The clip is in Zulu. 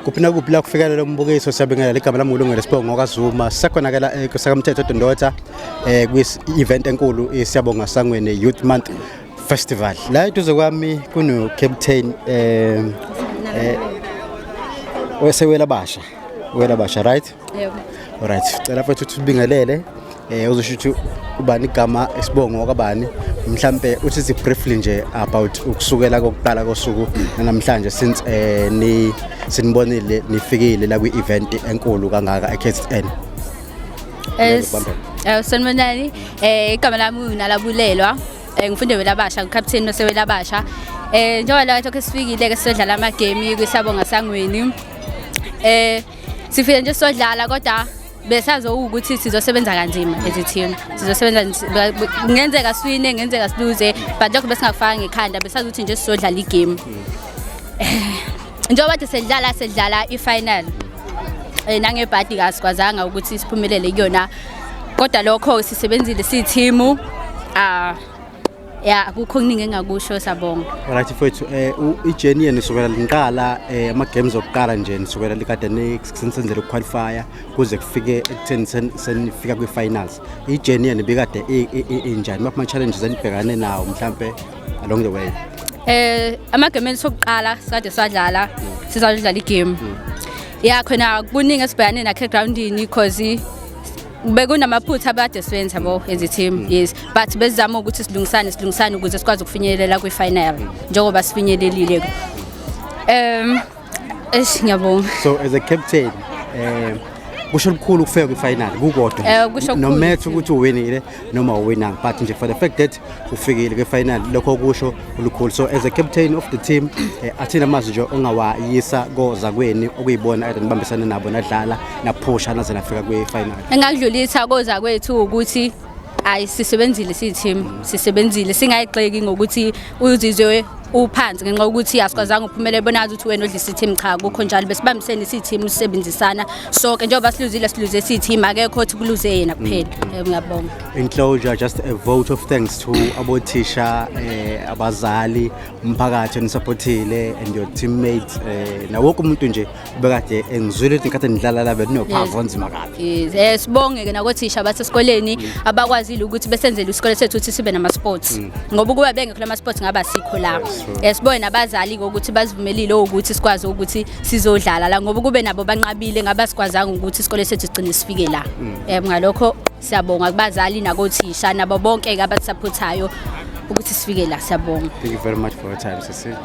Kuphina kuphi la kufikela lo mbukiso siyabingelela igama lami uLungile Sibongo kaZuma sisekhona ke la esakamthetho Dondotha kwi-event enkulu siyabonga Sangweni Youth Month Festival la eduze kwami kuno captain wesewela basha right yebo alright cela mfethu sibingelele uzosho ubani igama Sibongo kabani mhlambe uthi briefly nje about ukusukela kokuqala kosuku namhlanje since ni sinibonile nifikile la kwi-event enkulu kangaka eKZN. Sanibonani igama lami uNalabulelwa ngifunde wela basha ngicaptain nosewela basha njengoba la ke sifikile ke sodlala ama game kwisabonga Sangweni sifike nje sodlala kodwa besazo ukuthi sizosebenza kanzima as a team sizosebenza ngenzeka swine ngenzeka siluze but lokho besingafanga ngekhanda besazi ukuthi nje sizodlala igame njengoba bathi sedlala ifinal nangebhadi kasikwazanga ukuthi siphumelele kuyona kodwa lokho sisebenzile siyiteam ya akukho kuningi engakusho sabonga. Alright mfethu ijourney yenu sukela liqala ama games okuqala nje nisukela likade nesenzele ukuqualify kuze kufike ekutheni senifika kwi-finals ijourney yenu bekade injani mapha challenges enibhekane nawo mhlambe along the way. Ama game sokuqala sade sadlala sizadlala igame ya khona kuningi esibhekane nakhe groundini because bekunamaphutha abade siwenza bo as a team yes but bezama ukuthi silungisane ukuze sikwazi ukufinyelela kwi-final njengoba sifinyelelile ngiyabonga. So as a captain kusho ukukhulu ukufika kwi-final kukodwa no matter ukuthi uwinile noma uwinanga but nje for the fact that ufikile kwi-final lokho kusho ulukhulu. So as a captain of the team athina amazwi nje ongawayisa koza kweni okuyibona ade nibambisana nabo nadlala naphusha naze nafika kwi-final. Engakudlulisa koza kwethu ukuthi sisebenzile sisebenzile singayixeki ngokuthi uzizwe uphansi ngenxa ukuthi asikwazanga uphumelele bonazi ukuthi wena odlisa team cha kukho njalo besibambisene team usebenzisana sonke njengoba siluze team akekho othi kuluze yena kuphela. Ngiyabonga. In closure just a vote of thanks to abothisha abazali umphakathi onisupportile and your teammates na wonke umuntu nje ubekade engizwile ukuthi nkathe nidlala la beninophava onzima kabi. Sibonge ke nakothisha basesikoleni abakwazile ukuthi besenzele isikole sethu ukuthi sibe nama sports ngoba kuba bengekho lama sports ngaba sikho la. Sibone nabazali ukuthi bazivumelile ukuthi sikwazi ukuthi sizodlala la ngoba kube nabo banqabile ngabasikwazanga ukuthi isikole sethu sigcine sifike la. Ngalokho siyabonga kubazali nakothisha nabo bonke ke abasupportayo ukuthi sifike la siyabonga. Thank you very much for your time sisi.